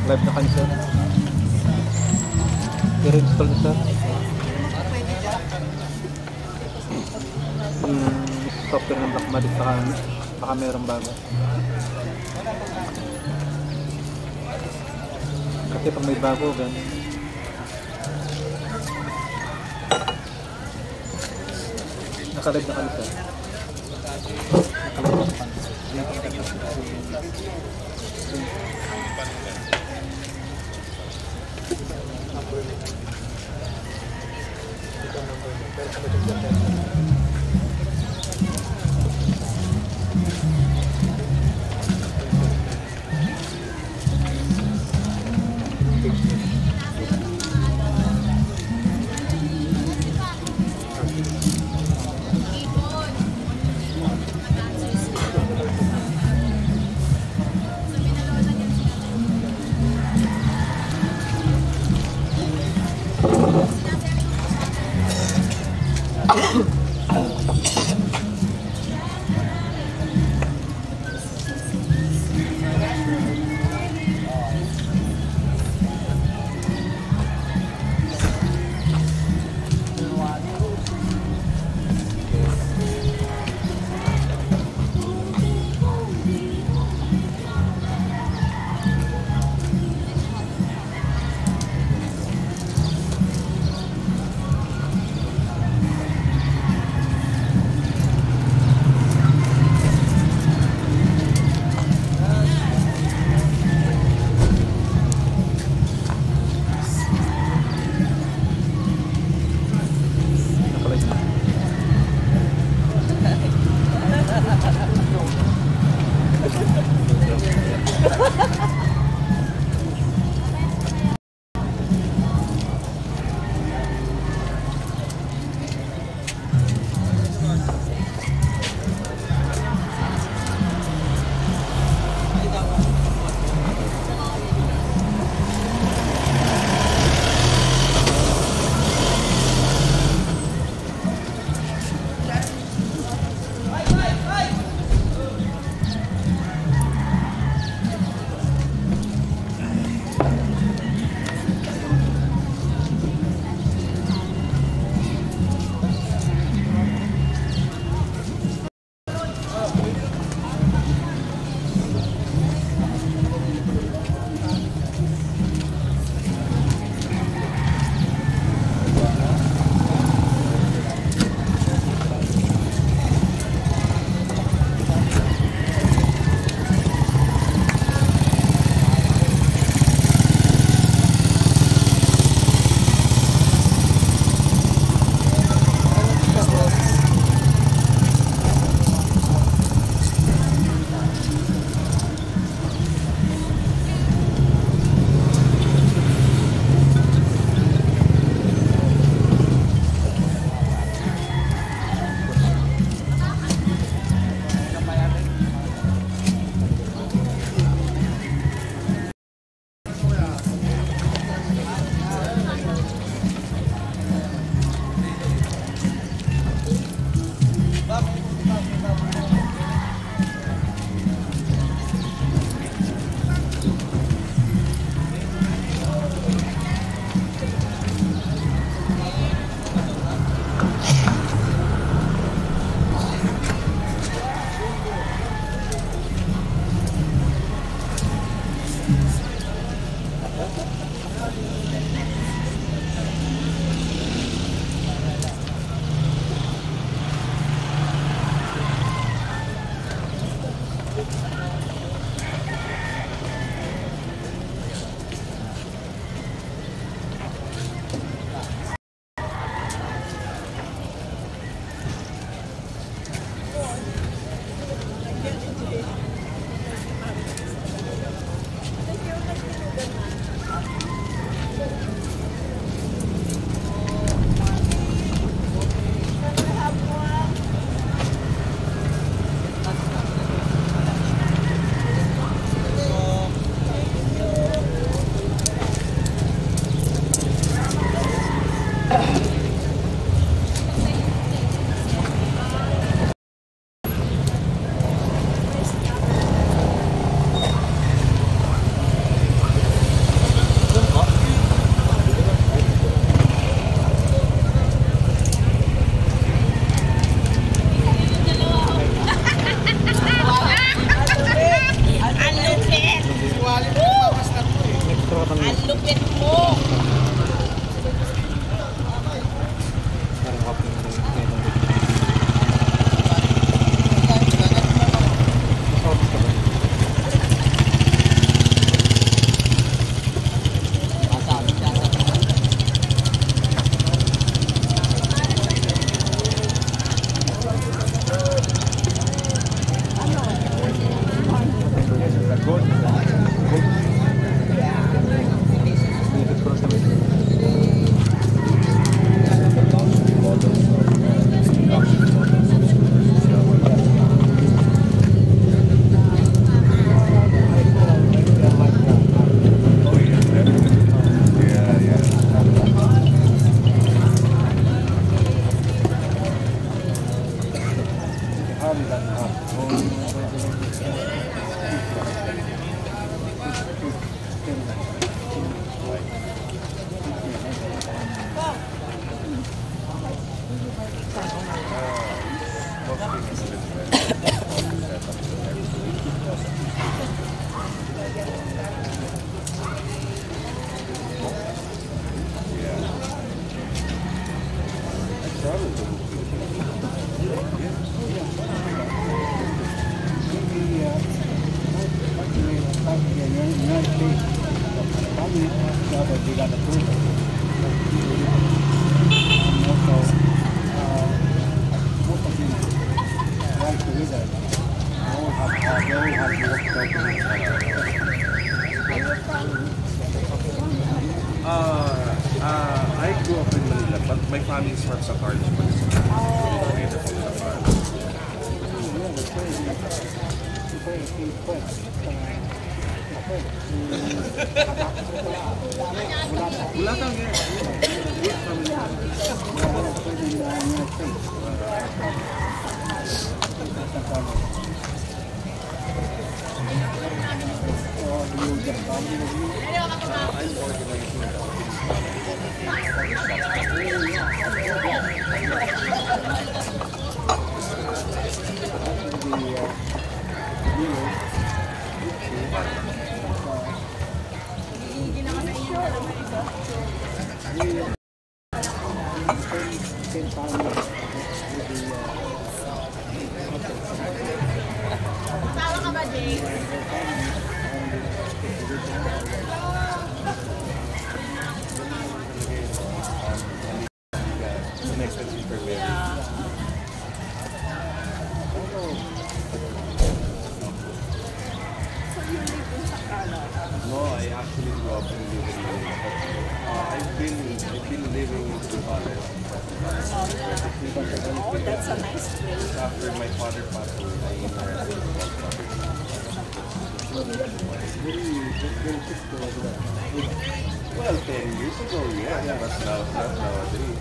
Live na kayo sir. I-reinstall na sir. Yung software ng Blackmagic baka mayroong bago. Kasi pag may bago, ganun. Nakalive na kayo sir. United States. Probably they got approved. And also, most of them like to read it. They all have I grew up in Manila, but my family is from Sacardos. Wala kang No, I actually grew up in Manila. I've been living in Dubai. Oh, that's a nice place. After my father passed away, I inherited the property. Well, 10 years ago, yeah, but not nowadays.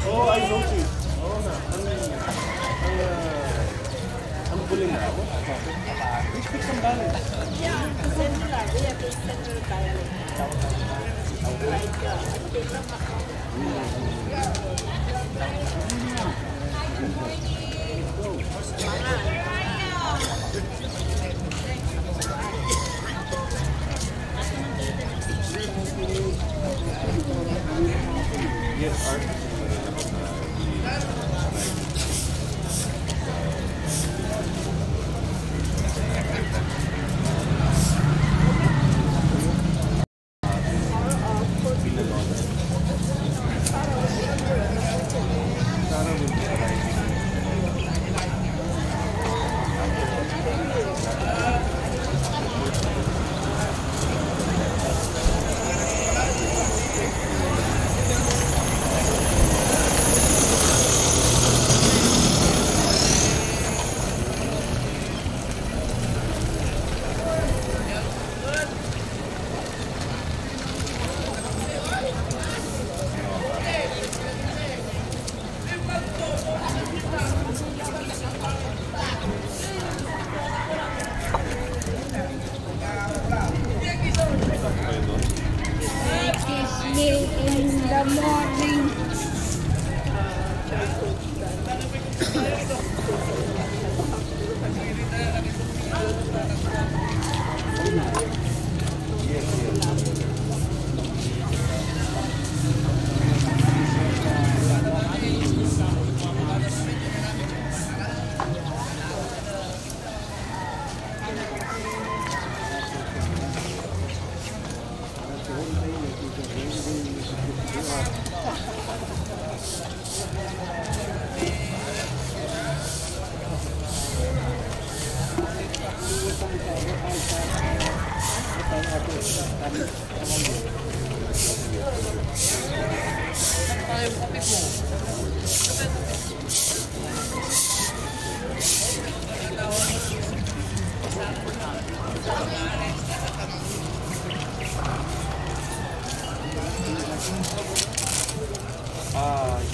Oh, I noticed. Oo nga. Ang buling na ako. We speak some dialect. Yeah, central. We have a central dialect. Yes, art. In the morning.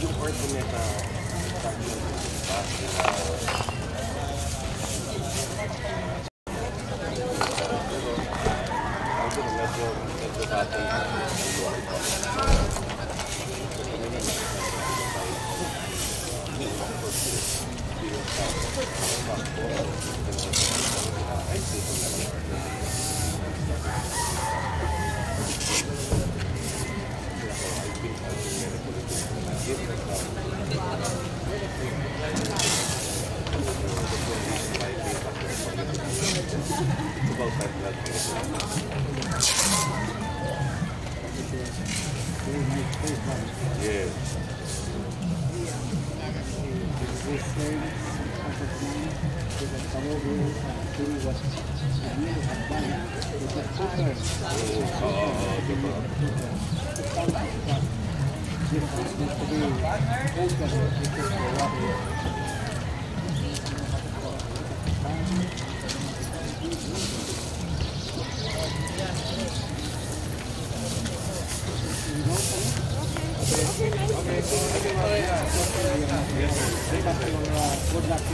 Yung ordinate na Yes. This same as of now, with the power wheel and two was a new campaign with the cooker. Diba? This was meant to be open because the water. Good luck to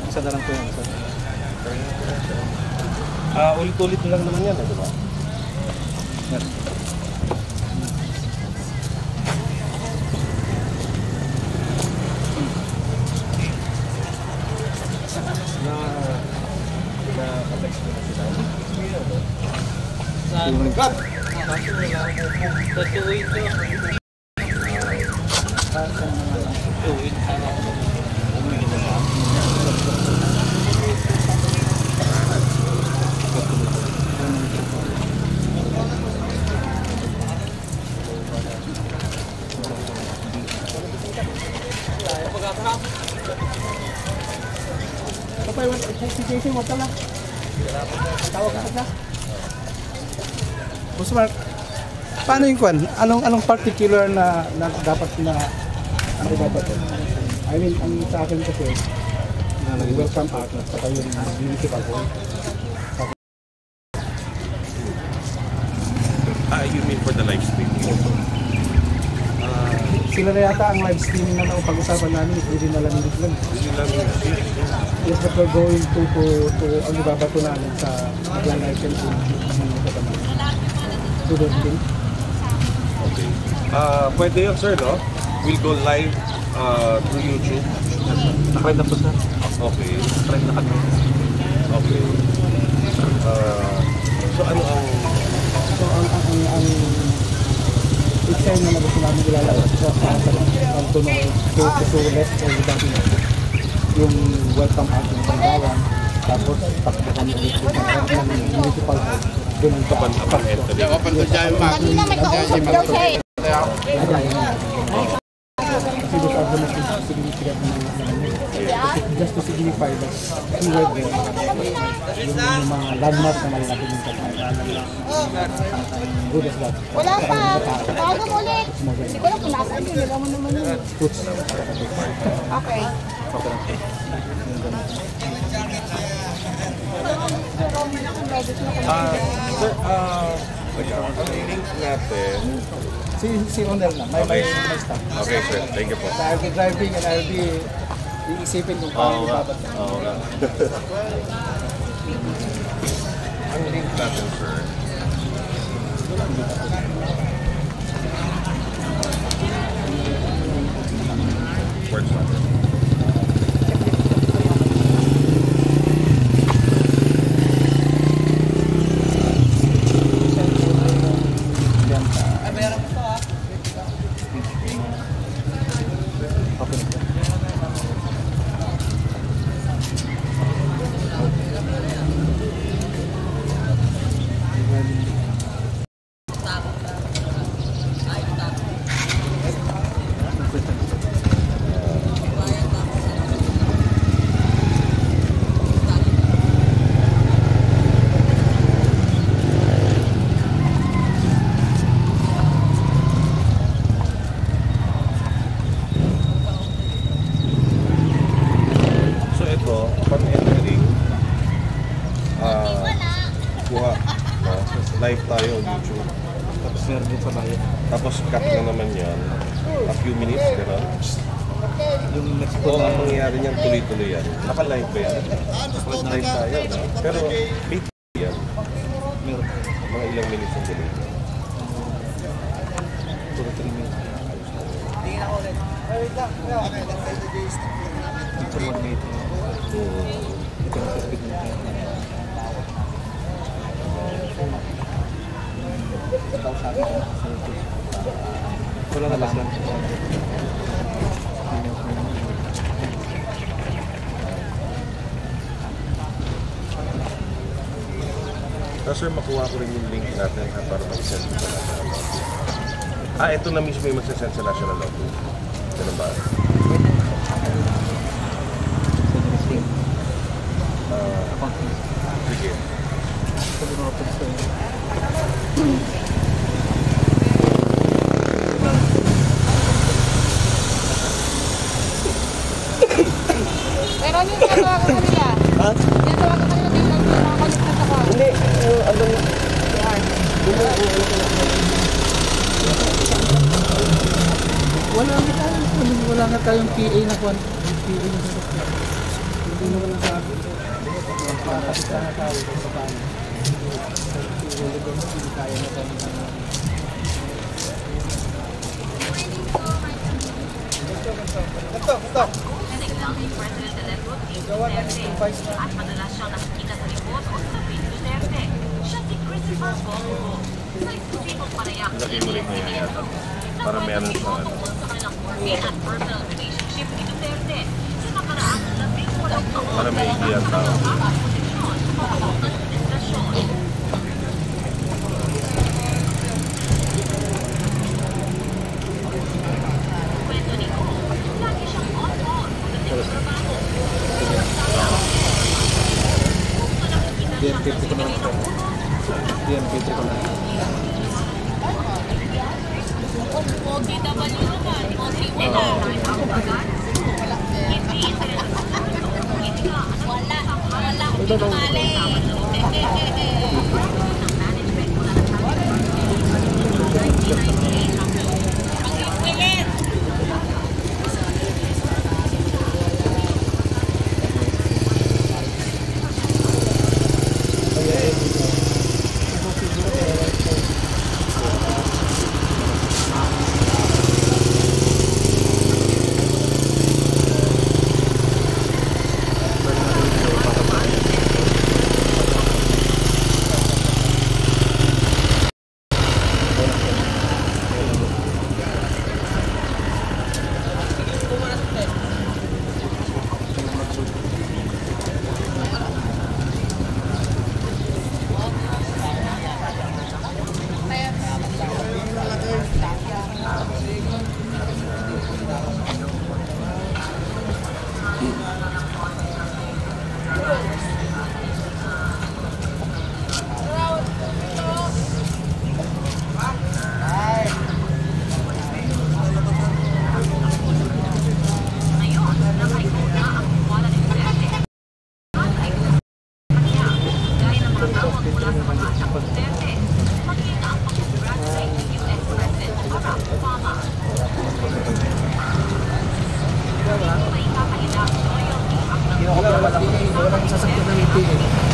Isa na lang po yan, sir. Ulit-ulit lang naman yan, di ba? Yes. Na-text ko na sila. Boss Mark, paano yung kwan? Anong particular na dapat na ano dapat? I mean, ang sa akin kasi welcome out at saka yung municipal hall. You mean for the live streaming? Sila na yata ang live streaming na pag-usapan namin, hindi na lang lang. Hindi lang yun. Yes, but we're going to ang ibabato namin sa mag-live and to the thing. Okay. Pwede yun, sir, no? We'll go live through YouTube. Nakay na po, sir. Okay. Try na kami. Okay. So ano ang... So ang i-share na gusto namin ilalabas sa ang to left or dati yung welcome out ng Pandawan, tapos takbuhan ulit ng municipal hall. Ganun pa Kapan entry? Kanina may kausap daw siya eh. kasi those are the most significant just to signify that he were there yung mga landmark na malalaki ng good as that. Wala pa. Tawag mo ulit. Hindi ko lang kung nasaan yun. Alam mo naman yun. Okay. Sir, ang link natin. Si Ronel na, may staff. Okay, sir. Thank you po. So I'll be driving and I'll be iisipin kung paano ibabat. Oo nga. Ang link natin, sir. Works natin. live tayo on YouTube. Tapos meron din sa bayan. Tapos cut na naman yan. A few minutes, gano'n. Yung next So, po na ang mangyayari niyan, tuloy-tuloy yan. Naka-live pa yan. Live tayo, no? Pero, wait yan. meron. Mga ilang minutes ang delay. Puro 3 minutes. Picture 1 minute. Ito na sa speed na tayo. Wala na lang. Sir, makuha ko rin yung link natin ha, para mag-send sa national lottery. Ito na mismo yung mag-send sa national lottery. Ganun ba? Sige. Sabi mo ako sa Pero yung tawagan kanila. Ha? Yung tawagan kanila, hindi lang yung mga connected ako. Hindi, wala nga tayong PA na kwan. PA na sa hindi naman ang sabi. Nakakita na tayo sa paano. Hindi kaya na tayo. At madalas siyang nakikita sa likod o sa video Duterte. Siya si Christopher Bongo. Sa eksklusibong panayam sa Lagay mo rin ngayon yata. Para meron sa ano. tungkol sa kanilang working and personal relationship ni Duterte. Sa nakaraang 18 taon Para may idea ang tao. ang posisyon sa pagkakot ng administrasyon. Kwento ni Go, lagi siyang on-on pagdating sa trabaho. DMP3 ko na lang ito. DMP3 ko na lang. Walang sasakyan ng PA.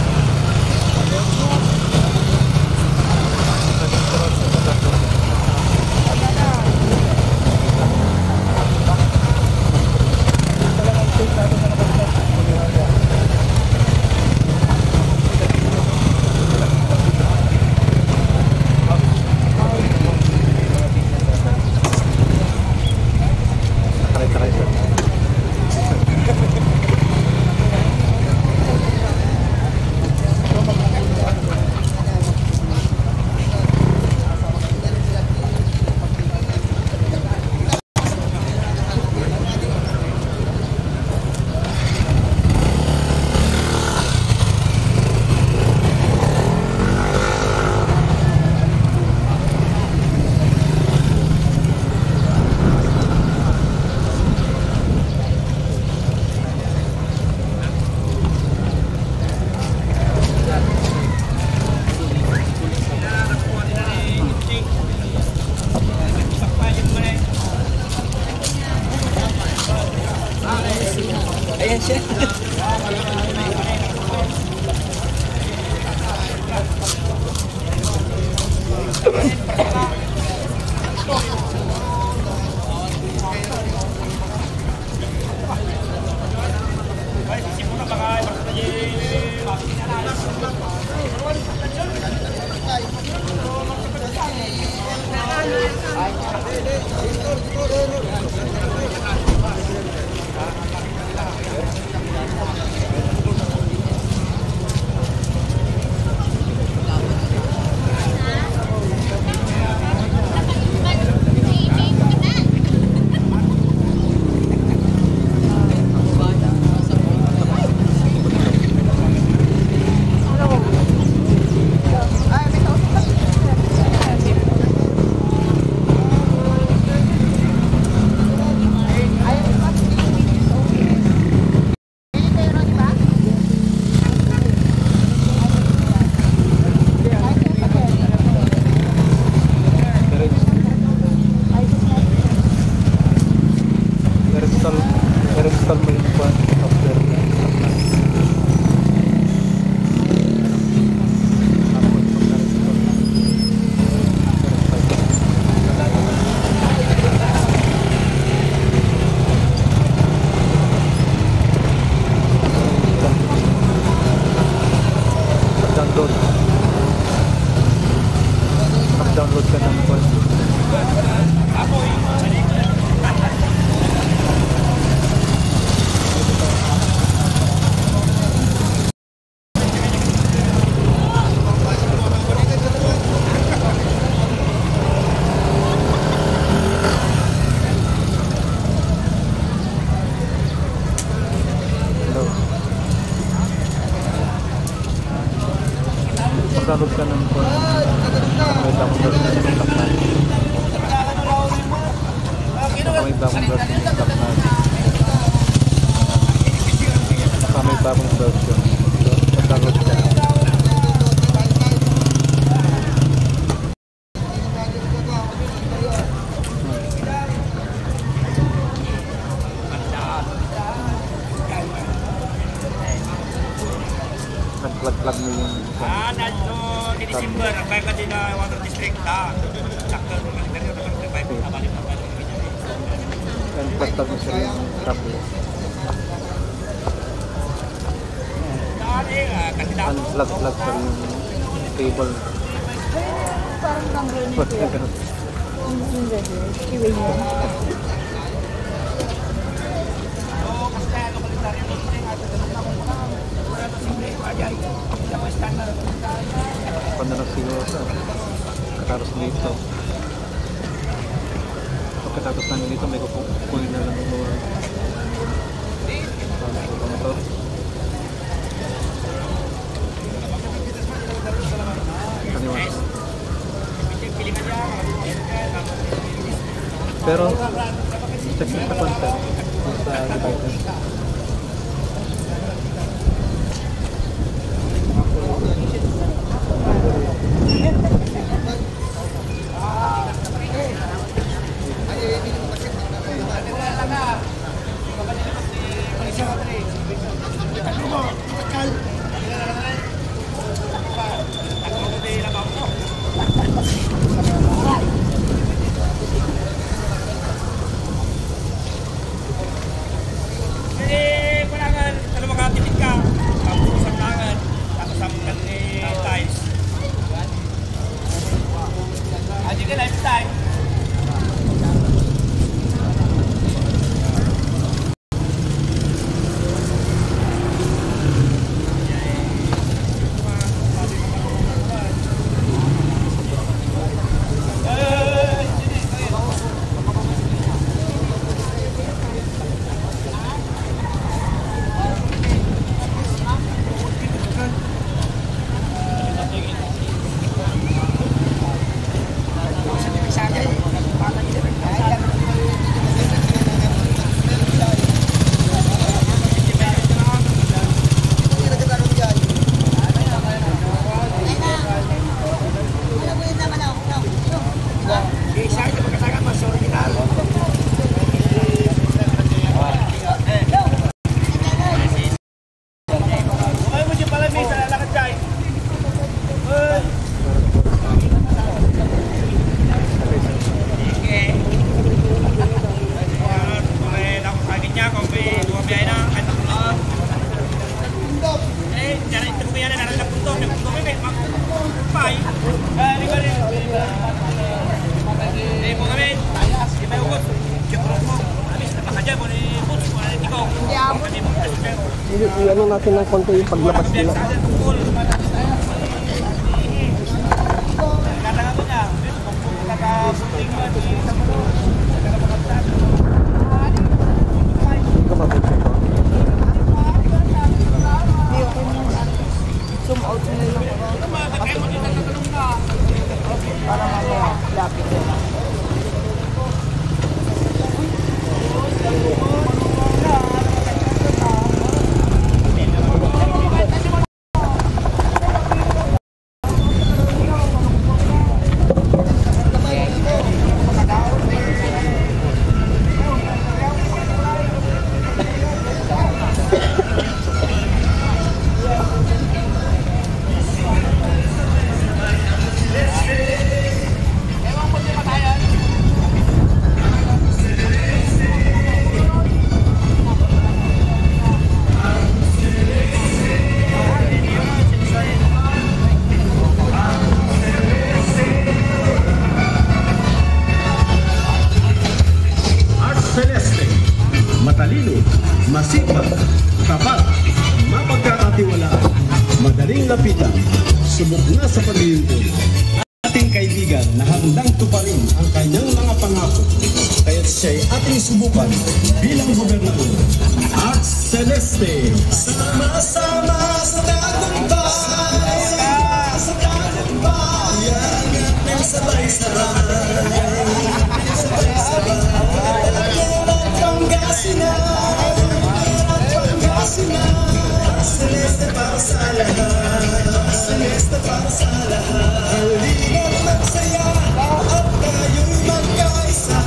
Ayan siya. I-install mo yung software niya. Download ka ng download ka ng may download na yung may bagong version. Download ka. Nag-plug mo yung di December, kaya ka din na water district ha. Sakto mo lang dari naman kay Bible abali pa ba. Nag-plug mo siya yung trouble. Dali kandidato. Unplug sa yung cable. Parang number nito. Yung regular. Kiwi niya. Pwede na siguro sa katapos nito. Pagkatapos namin dito may kukunin na lang mo motor. Kaniwas. Pero check mo sa content sa devices. Ano natin ng konti yung paglabas nila. Zoom out na lang para mamaya lapit na. Matalino, masipag, tapat, mapagkakatiwalaan, madaling lapitan, subok na sa paglilingkod. Ating kaibigan na handang tuparin ang kanyang mga pangako, kaya't siya'y ating subukan bilang gobernador. Arts Celeste, sama-sama sa tagumpay, sa tagumpay, ang sabay-sabay, sabay-sabay. Celeste para sa lahat, Celeste para sa lahat. Halina't magsaya at tayo'y magkaisa.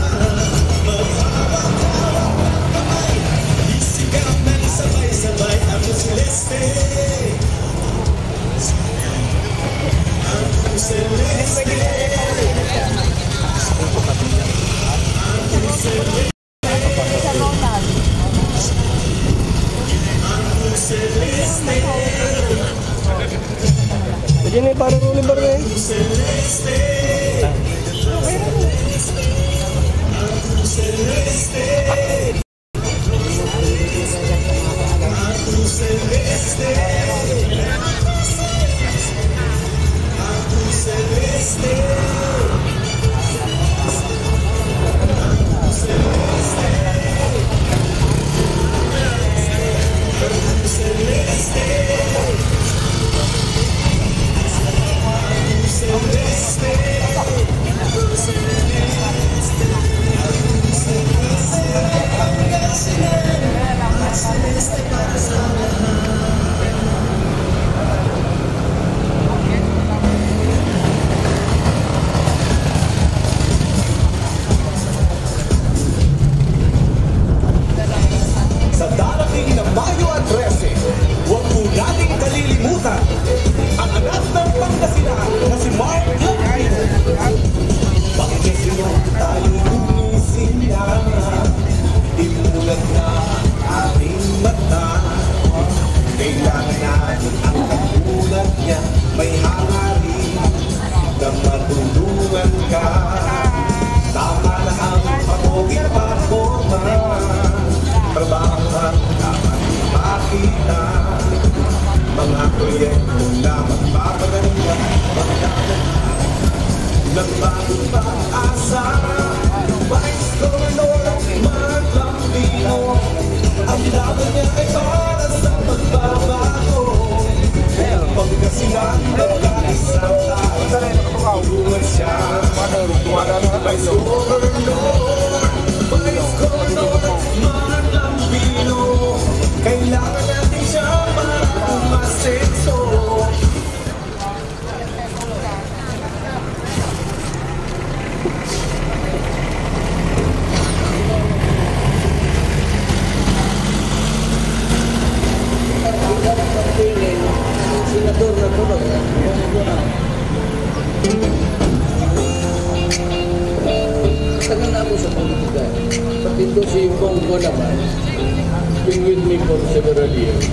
Maghawak-hawak kamay, isigaw ng sabay-sabay ang Celeste. Ang Celeste. Ang Celeste. Begini para Oliver eh. Sa darating na Mayo 13, huwag po nating kalilimutan ang anak ng Pangasinan na si Mark Lacino. Pangasinan tayo gumising imulat na ating mata. Kailangan natin ang katulad niya, may hangarin na matulungan ka. Tama na ang pagoging paforma, trabahan dapat ipakita, mga proyekto na magpapaganda, magdadala ng bagong pag-asa. Vice Governor Mark Lacino, ang laban niya ay para sa pagbabago. Pagkasinan na kaisang tao, tulungan siya. Vice Governor Mark Lacino, kailangan natin siya para umasenso. Senador na tulog. Tagal na ako sa politika. Pati ito si Bongo naman, been with me for several years.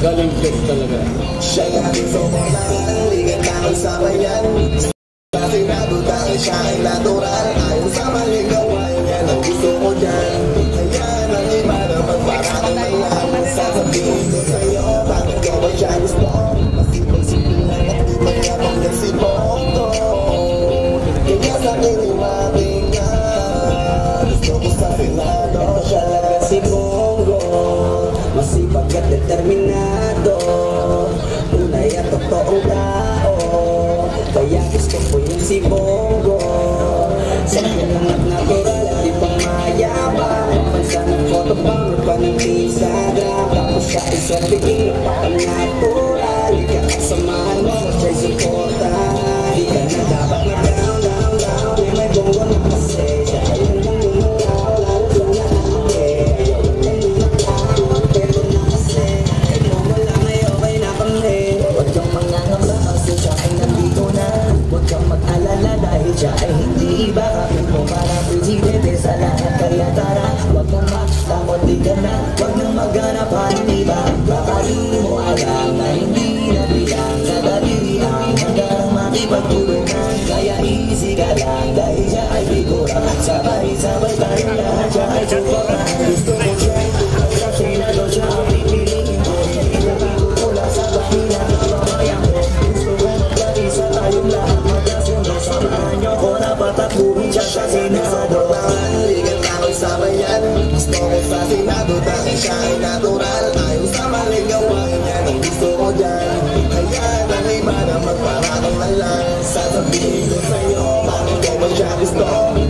Galing test talaga. Siya natin sobrang nangalingan tayo sa bayan. Kasi natutang siya ay natural. Ayon sa maligawan, yan ang gusto ko dyan. Kaya nang iba na magparado ng laman sa determinado, tunay at totoong tao. Kaya gusto ko yung si Bongo, sa lang at natural at di pang mayabang. Pansa ng photobang, pa ng Instagram. Tapos siya isang biging napakang natural. Di ka kasamahan mo, siya'y supportan. Di ka na dapat na down, down, down. May Bongo na kasi siya ay nang lumalaw. Lalo sa natin, ayaw nang lumalaw. Pero na kasi, ay Bongo lang ay okay na kami. Huwag kang mangangamba kasi siya ay nandito na. Huwag kang mag-alala dahil siya ay hindi iba. Kapit mo para presidente sa lahat. Kaya tara, huwag kang makastamot, di ka na. Huwag nang maghanap ang iba. Baka di mo alam na hindi na bilang sa dalirihan. Hanggang makipagtulungan, kaya easy ka lang. Dahil siya ay figura, sabay-sabay tayo lahat. Siya ay suportahan. Gusto ko siya, sa Senado siya ang pipiliin ko. Hindi na mula sa bahina, mamayan ko. Gusto ko magpapisa tayong lahat. Magkasundo, samahan niyo ko na patakbuhin siya sa Senado. Haligan tayo sa bayan. Gusto ko sa Senado dahil siya ay natural. Ayaw sa maligawan, yan ang gusto ko dyan. Kaya nang iba na magparatong na lang. Sasabihin ko sa'yo, bakit ko ba siya gusto?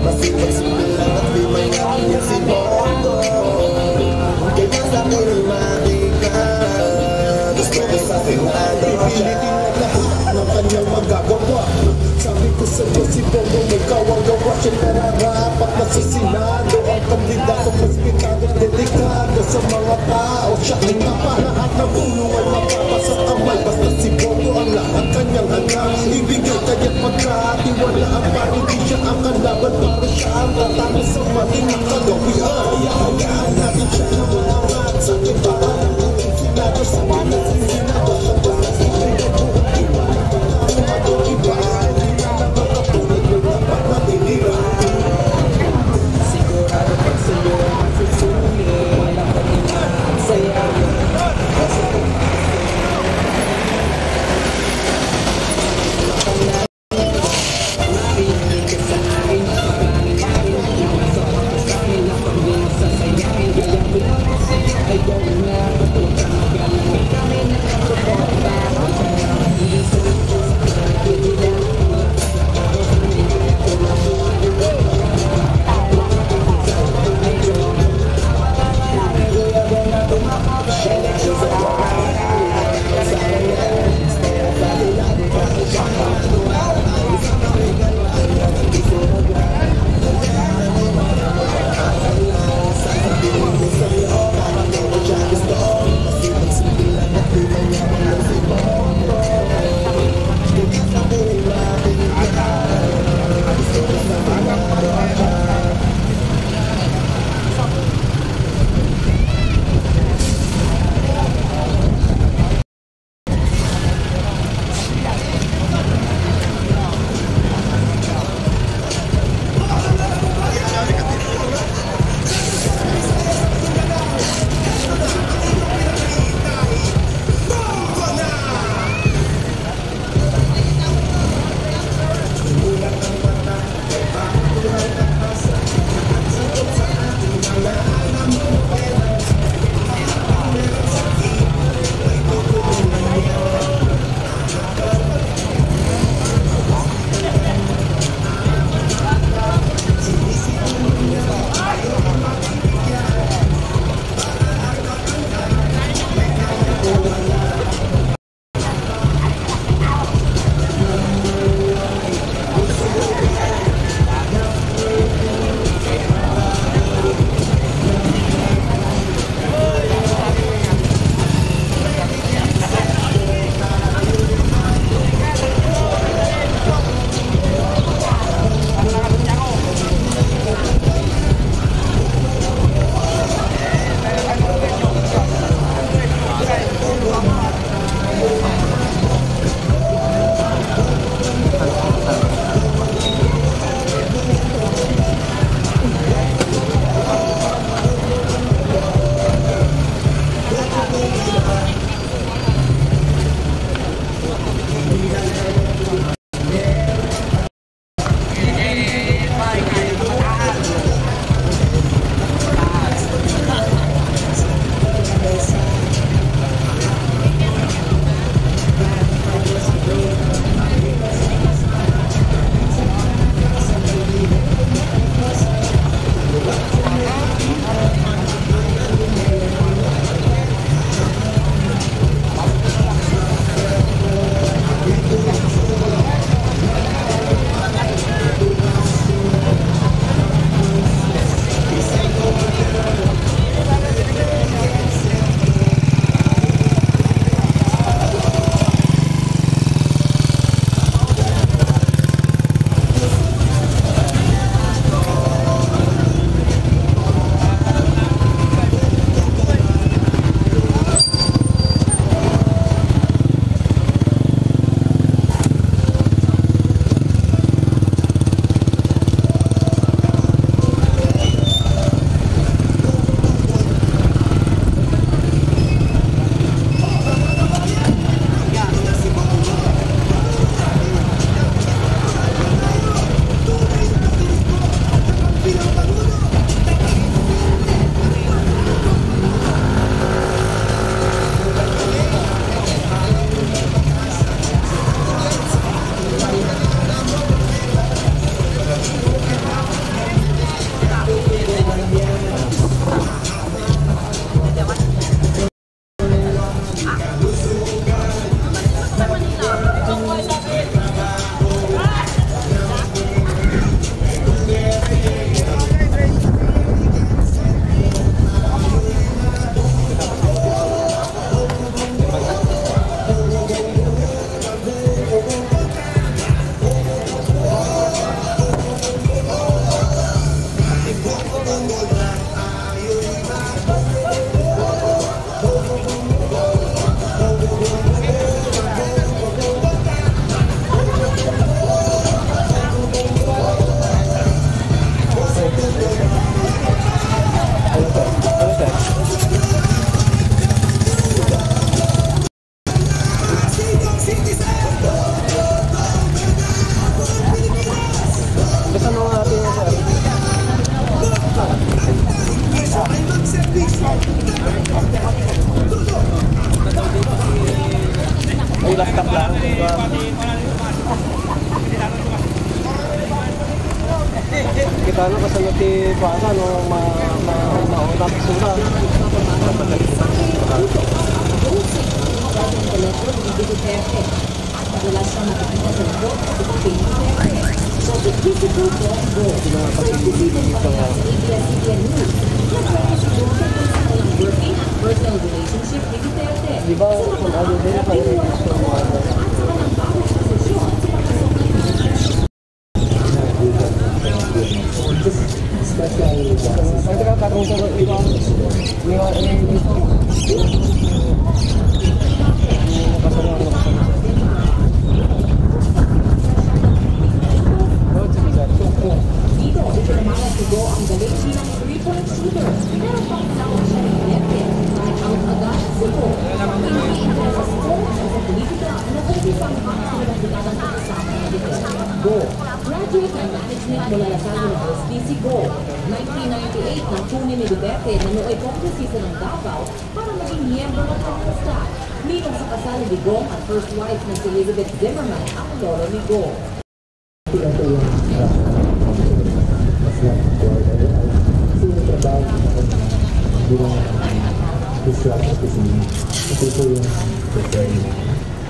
Masipag-sipin lang at di may namin si Bongo. Kaya sa akin ay makika. Gusto ko sa Senado siya. Pipilitin na lahat ng kanyang magagawa. Sabi ko sa'yo si Bongo may kawagawa. Siya nararapat na sa Senado. Ang kandidato mas pitado, delikado sa mga tao. Siya ay napalahat na puno ay mapapasa kamay. Basta si Bongo ang lahat kanyang anak. Ibigay kaya't magkatiwalaan. Para hindi siya ang kalaban, para siya ang tatalo sa matinang kagawian. Hayaan natin siya na maangat sa iba. Ang Senado sa mga Senado sa balas. Sigurado pag sa'yo ay masusuli. Walang pag-inaan sa'yo. Makinig ka sa akin, maraming akin. Masama ka sa akin, ang pag-binasa sa'yakin. Kaya pinapos sa'yo ay gawin na. Huwag kang mag-alala kami Kita na kasunod ti baka no maunap sura. Di ba kung ano din Graduate ng management mula Lasal University si Go. 1998 nang kunin ni Duterte na nooy kongresista ng Davao para maging miyembro ng Congress. Ninong sa kasal ni Go at first wife na si Elizabeth Zimmerman ang lolo ni Go.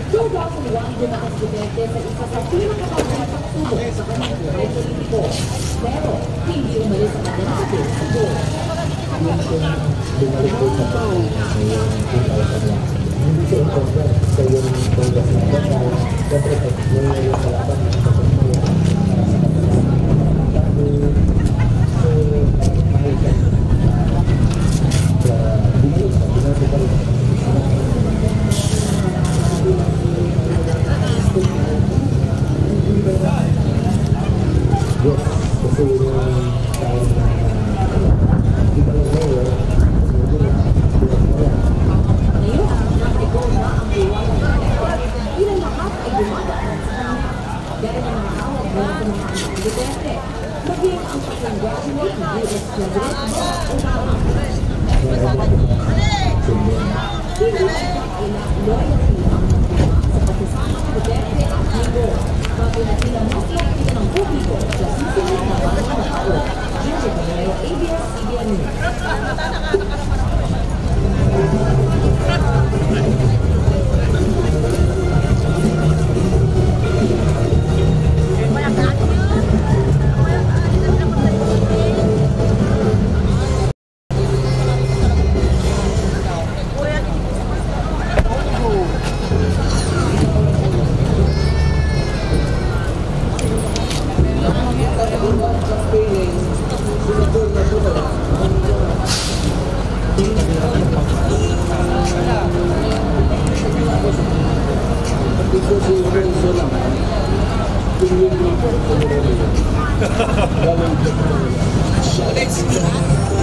Joe Dawson wang dumakas Duterte sa isa sa pinakabagong pagsubok sa kanyang buhay politiko. Pero hindi umalis sa kanyang sabi sa Go. Bumalik ko sa hindi siya i-compare sa yung Congress na kasi yung kalaban ng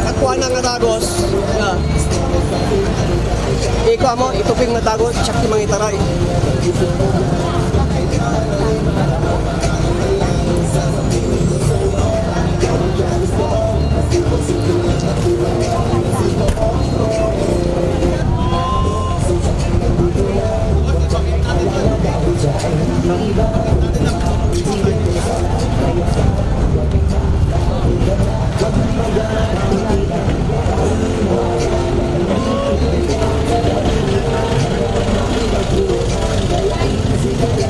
Nakuha na nga tagos. Ikaw mo, ituping na tagos, tsak ti mga itaray. Thank you.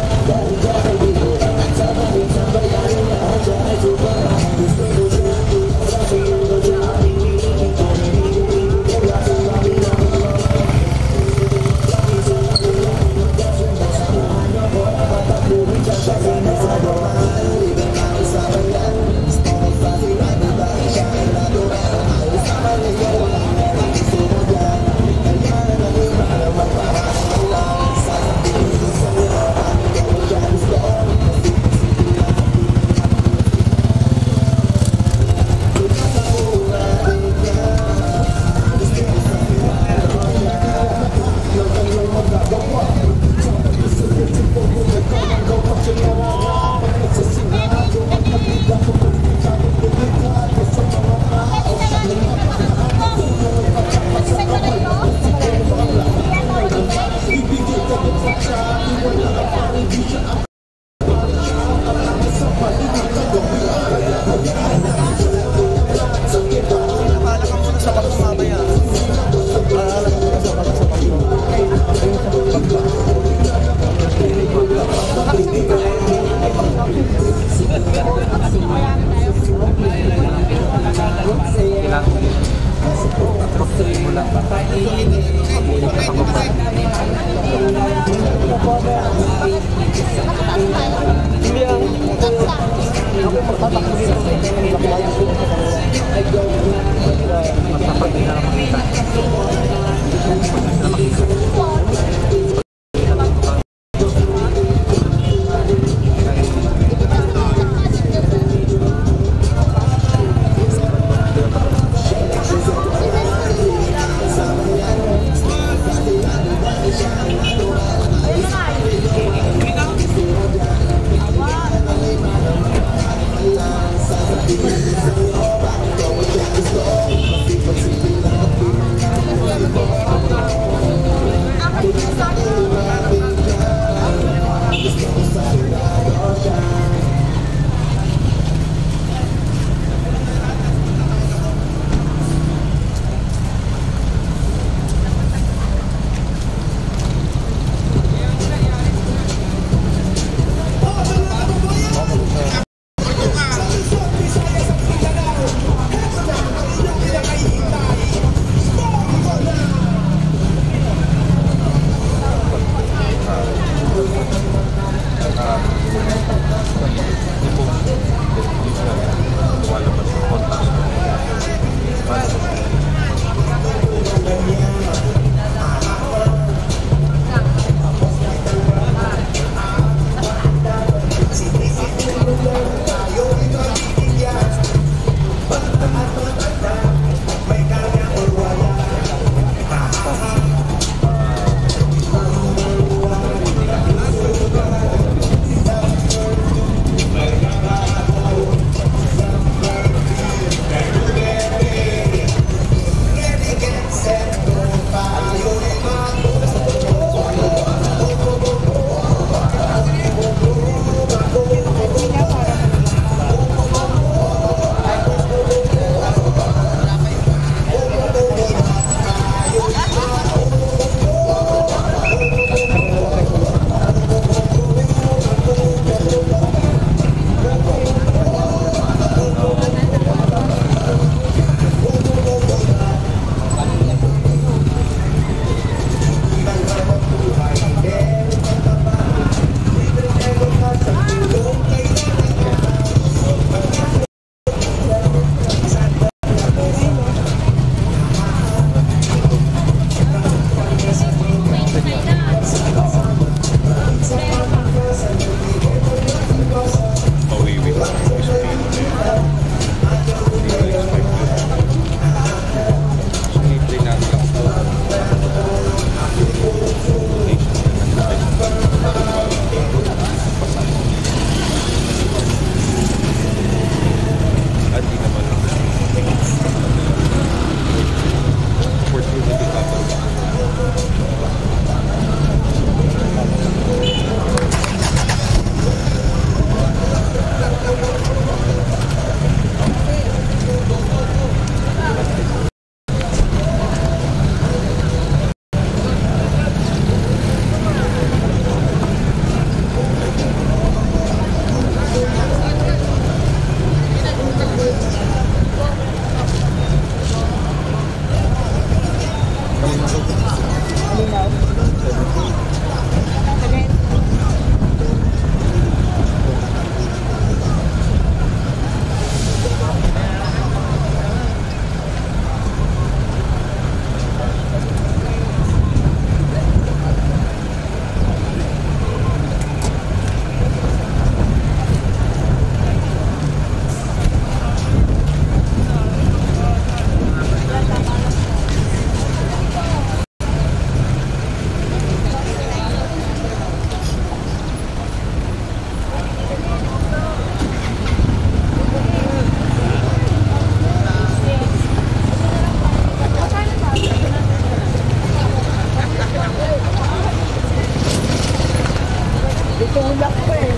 Itulak pa eh.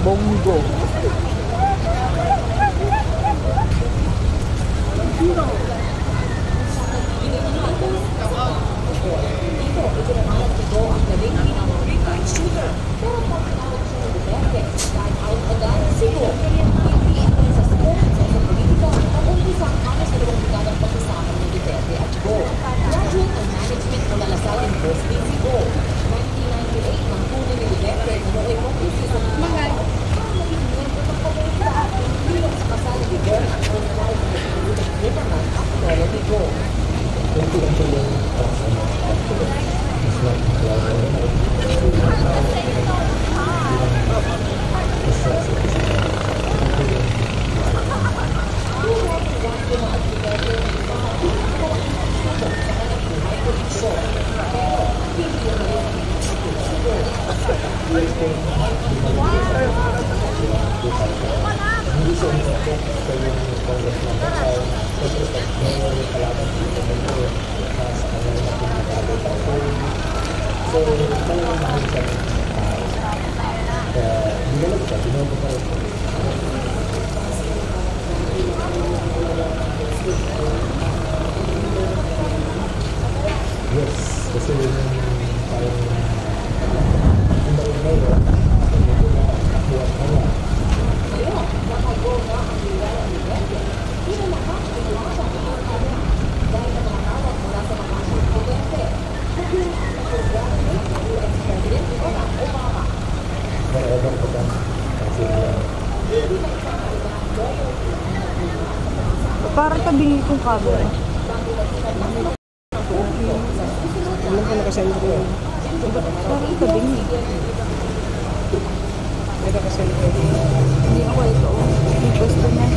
Bongo. Para tabingin kong camera. Alam ko nakasend ko yun. Parang tabingin. May nakasend ko yun. Hindi ako ito. Yung pwesto niya.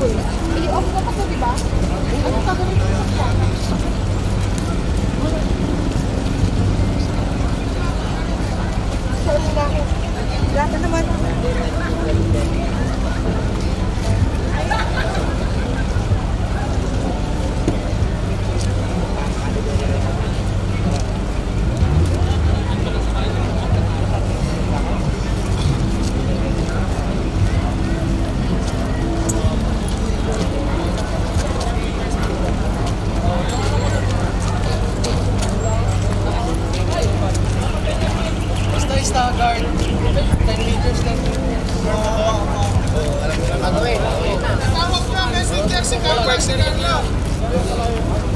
I-off ko pa to, di ba? Ano gagawin ko sa so, wala ko. Wala ka naman. Staggered 10 meters lang. Tawag mo ang messenger si Carlos.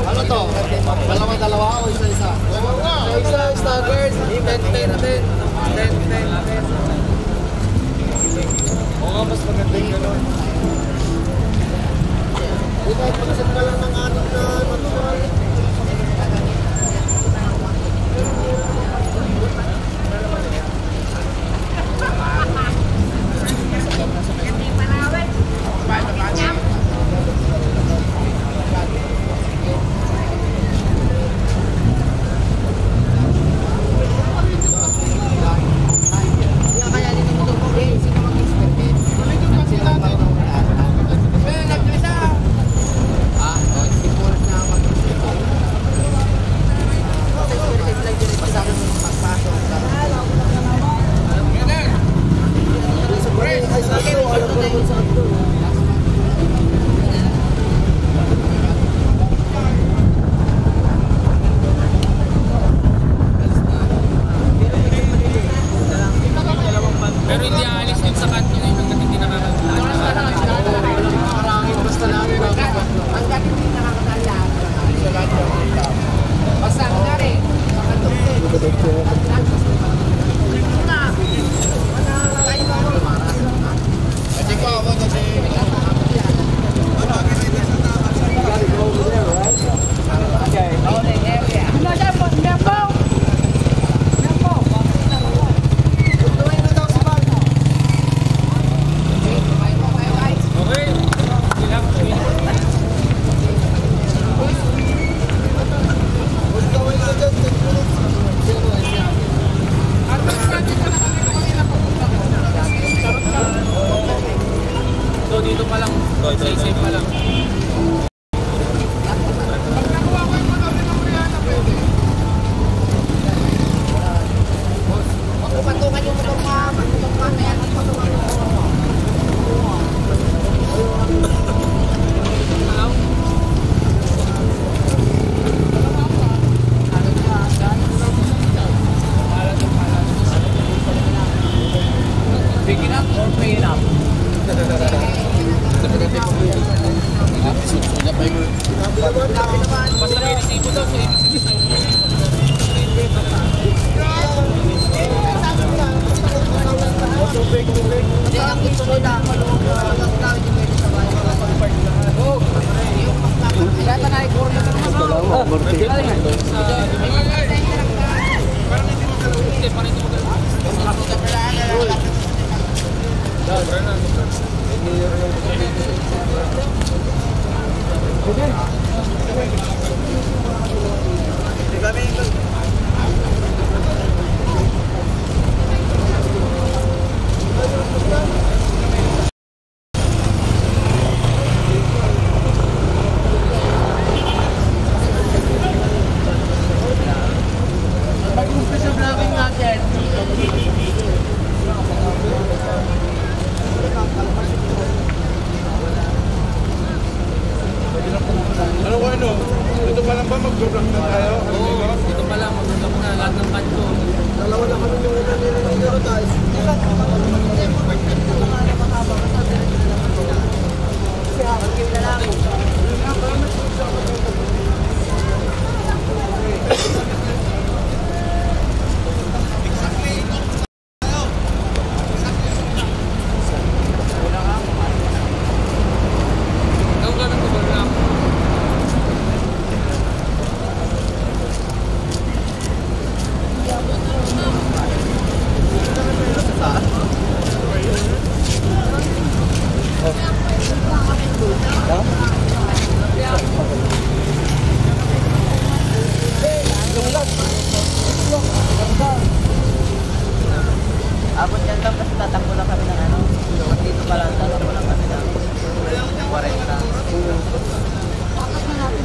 Ano to? Dalawa o isa-isa? Isa staggered 10. Oo nga, mas maganda yung gano'n. Kahit pagkasin ka lang ng anak na matumal.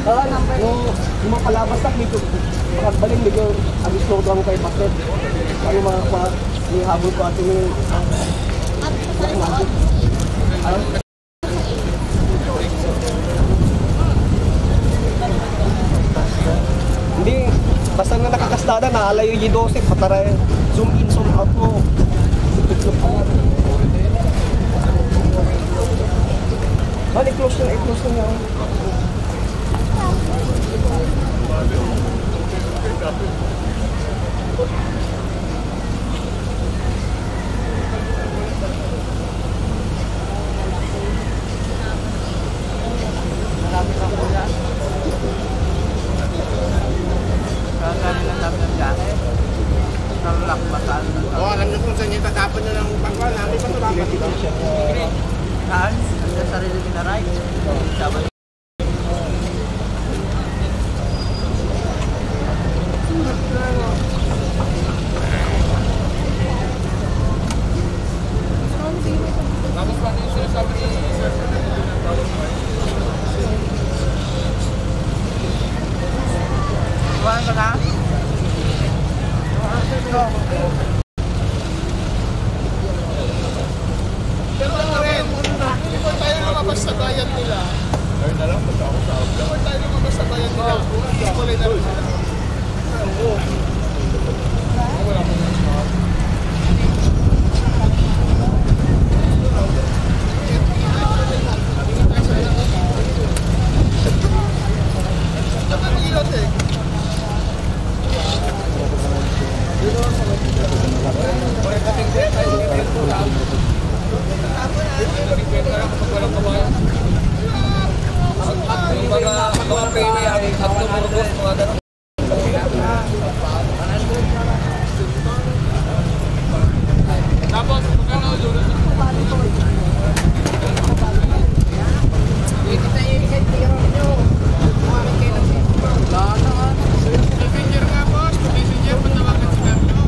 Yung mga palabas na, medyo makagbaling, medyo slow down kayo bakit. Ano mga may habol ko atin yung hindi, basta na nakakastada, naalayo yung 12, pataray, zoom in, zoom out mo. I-close na, i-close na. Alam niyo kung saan yung tatapon nyo ng pangkal, namin pa ito bakit ito? Saan? Sa sarili ko na right? Sabat. Tapos pa din siya sabi ni Sir. Iwan ka na? Pero rin, before tayo lumabas sa bayan nila, before tayo lumabas sa bayan nila, kulay na rin sila. Mga pwede ang tumurgos, mga ganun. Tapos, magkano yun? Messenger nga, boss. Messenger, patawagan si Carlo.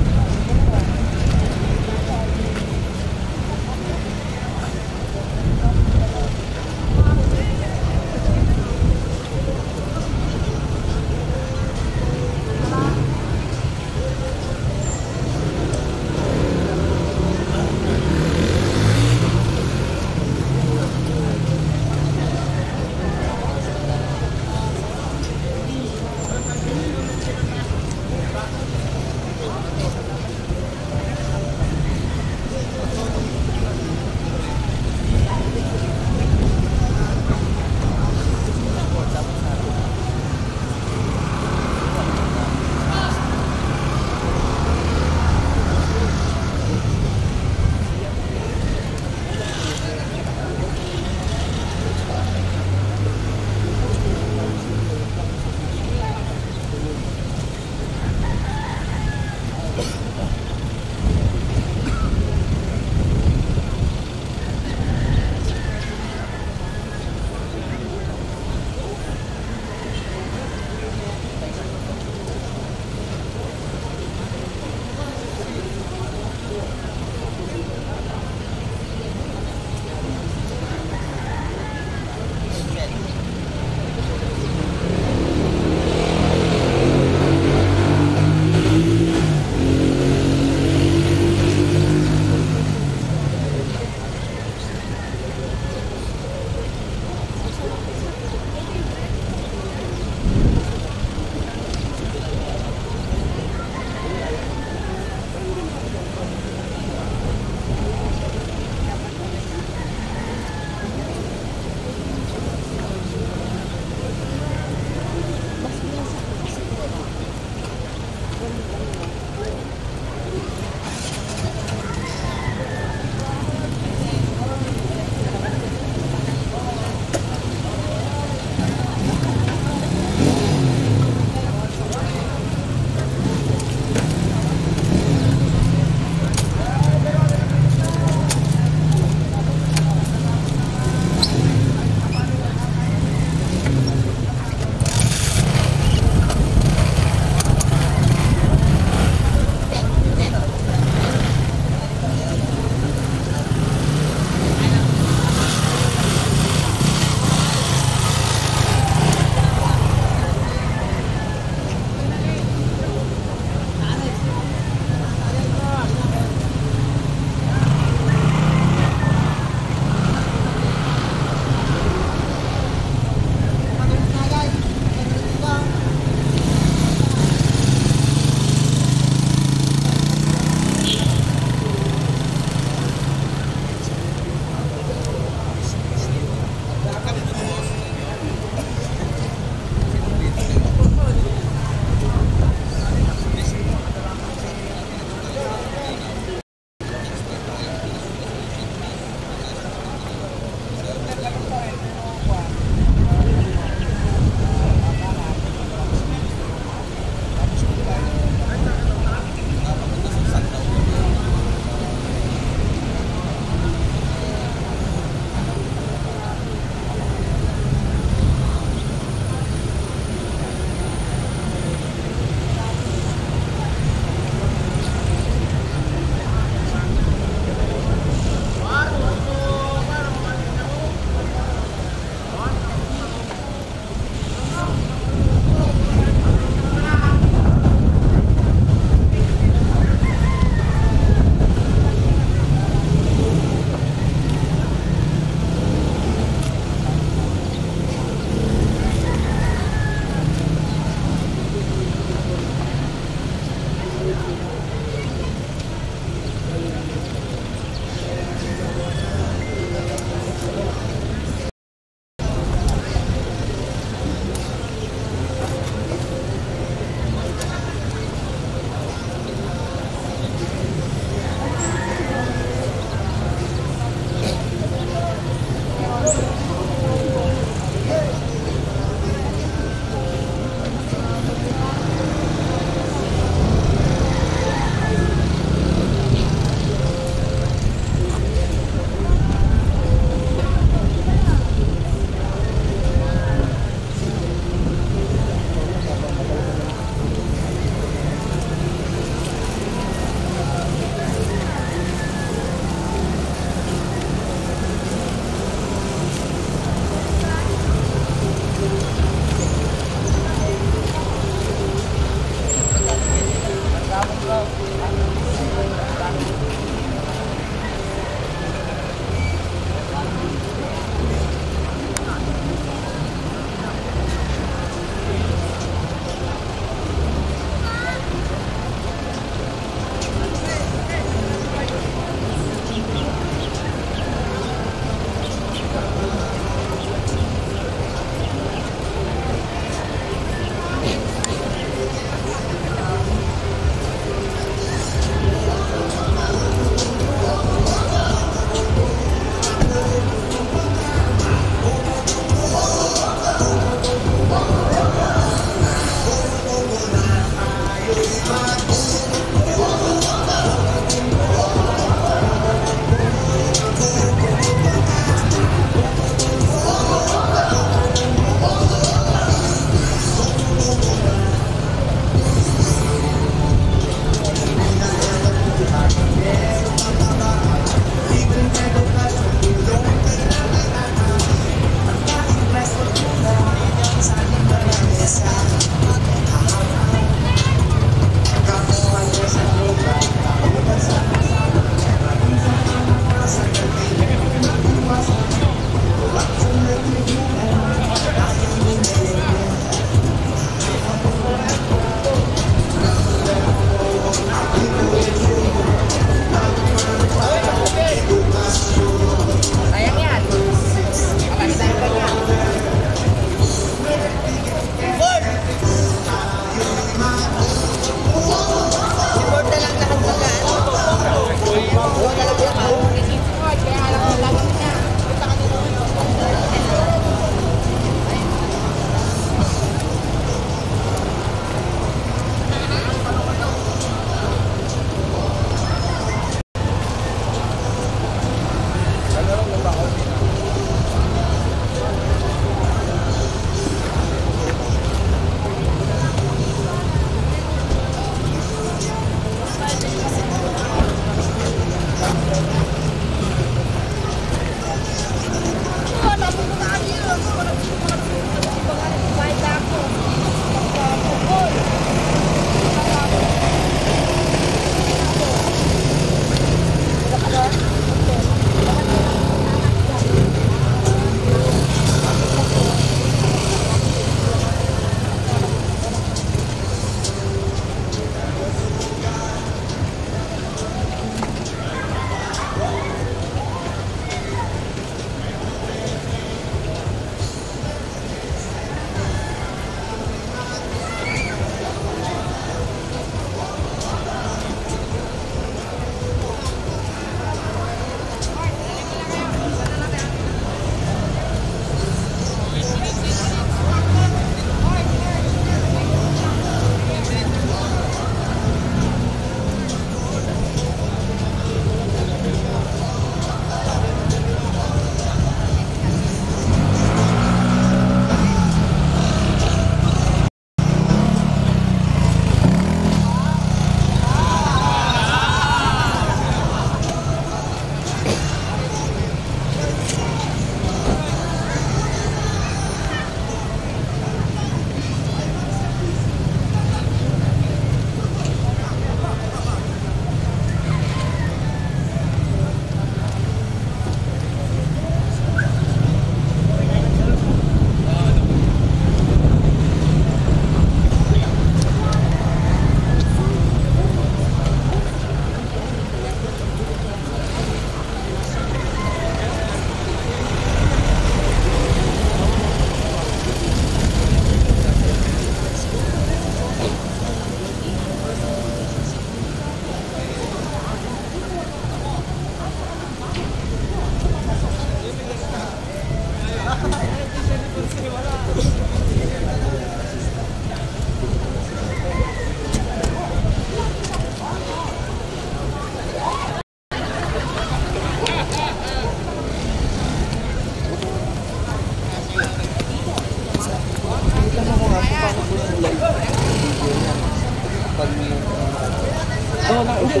Oo, hindi.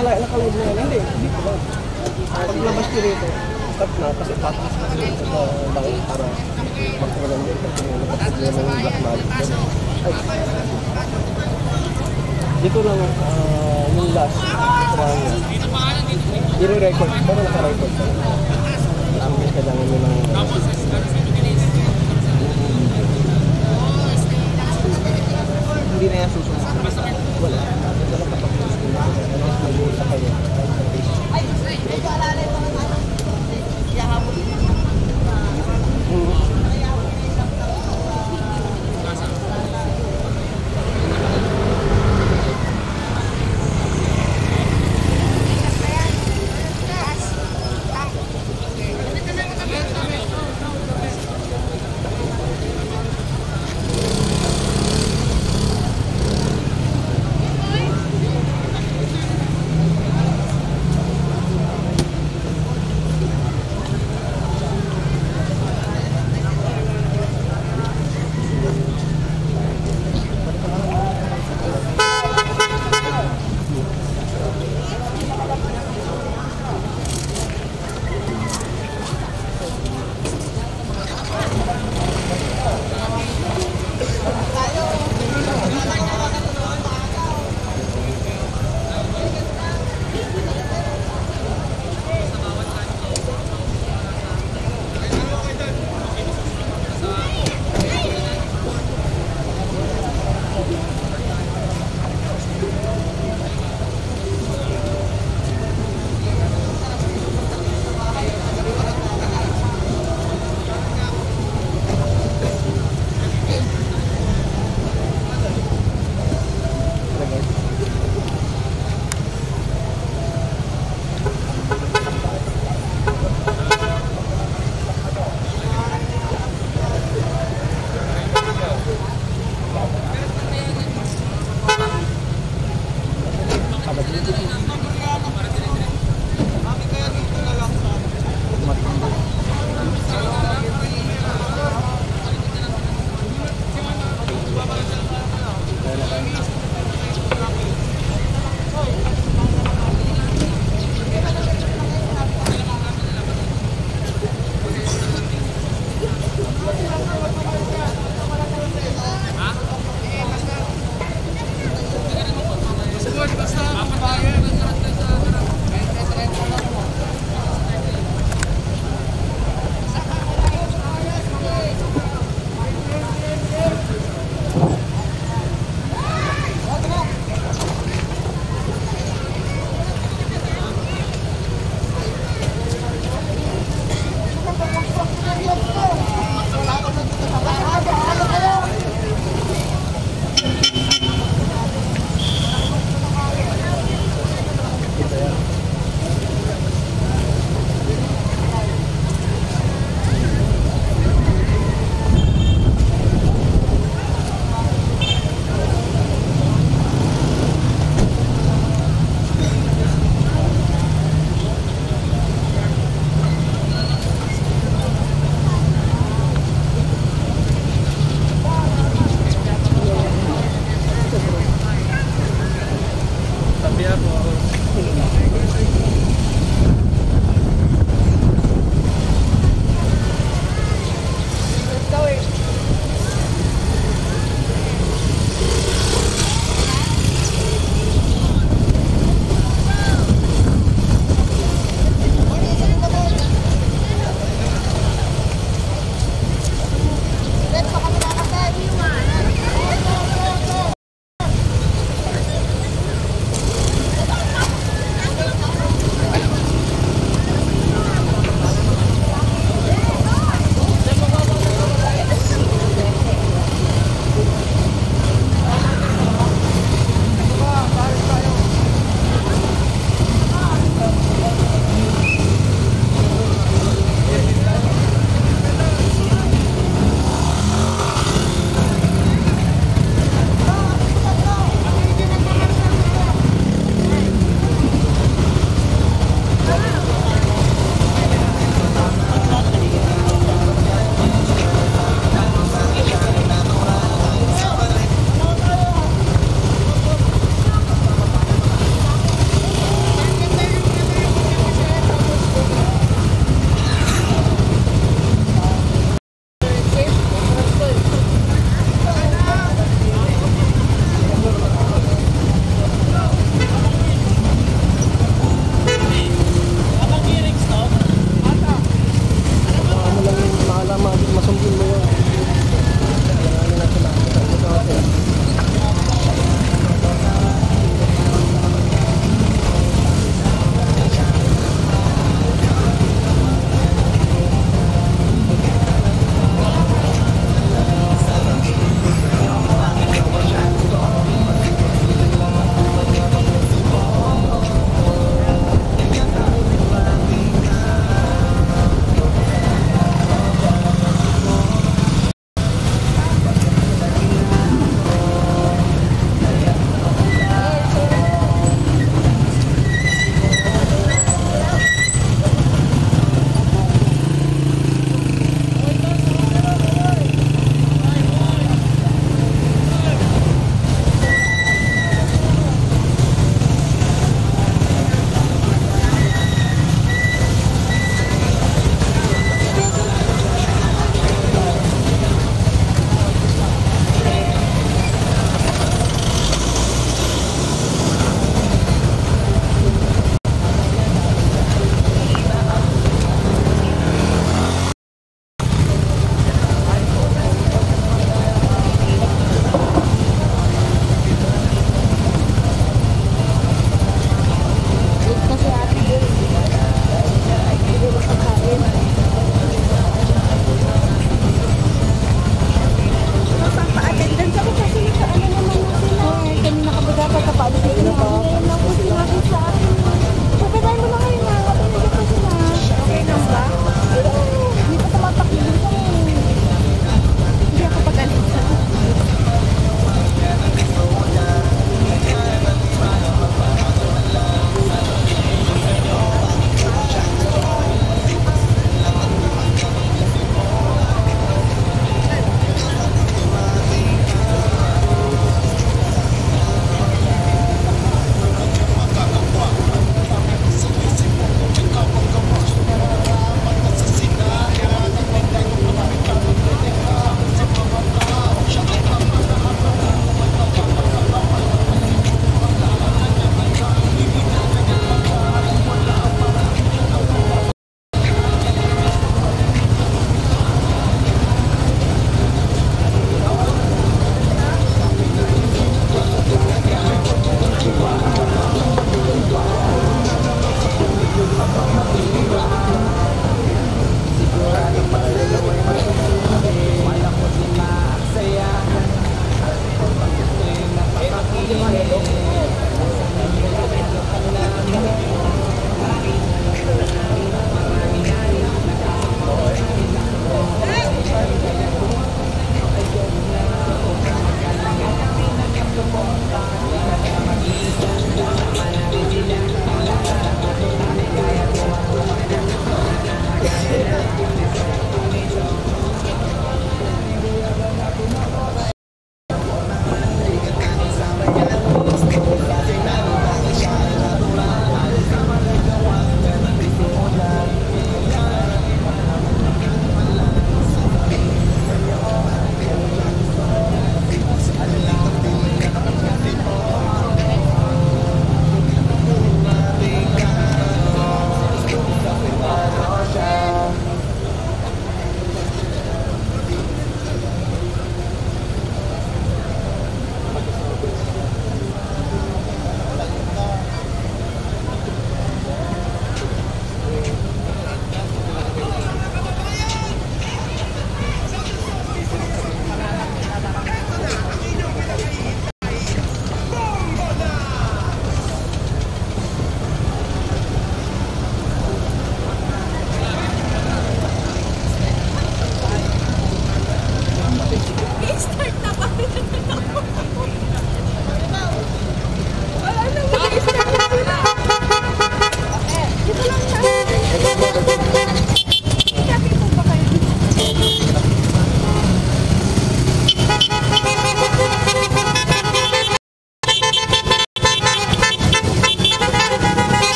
Nakalive na yan. Hindi ko lang. Paglabas ko rito, start na kasi tataas na dito sa langit para magkawalan din kasi nakaproblema yung black magic. Ay. Dito lang yung last niya. I-record. Pero naka-record pa. Ang kailangan nyo ng hindi na yan susunod. Wala. Wala kapag sa kanya.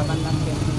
bandang 20.